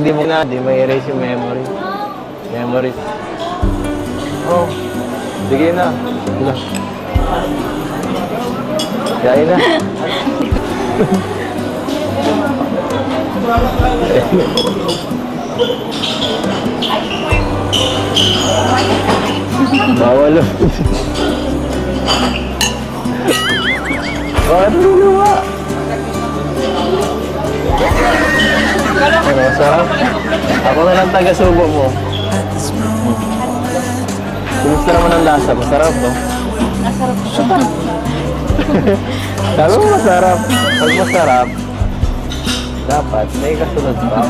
Hindi mo na, di may erase yung memory. Memories. Oh, sige na. Wala. Kain na. Bawal. Bakit luluwa? Ano, sarap? Ako na lang taga-subo mo. Kumusta naman ang lasa? Masarap, no? Masarap po. Sabi mo masarap. Pag masarap, dapat may kasunod pa.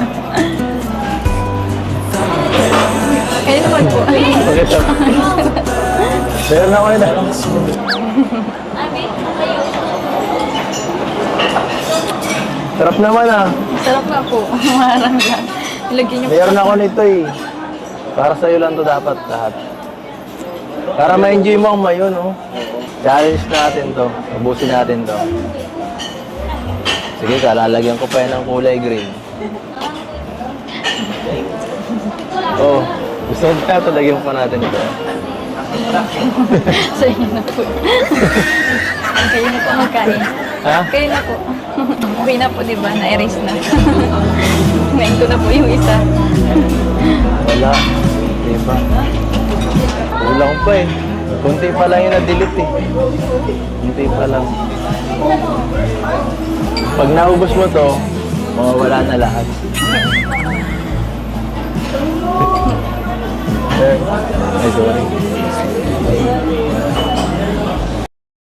Kayo naman po. Bakit ito? Meron na ako yun. Sarap naman ah. Masarap na po. Marang lang. Ilagyan niyo po. Meron ako nito eh. Para sa'yo lang to dapat lahat. Para ma-enjoy mo ang mayon, oh. Challenge natin to. Ubusin natin to. Sige ka, lalagyan ko pa yan ng kulay green. Oh, gusto mo kaya ito, lagyan pa natin ito. Sa inyo na po. Kayo na po magkain. Ha? Kayo na po. Okay na po, di ba? Na-erase na. Ngayon ko na po yung isa. Wala. Hindi pa. Kulang pa eh. Kunti pa lang yung na-delete eh. Kunti pa lang. Pag naubos mo to, mawawala na lahat. Ay, sorry.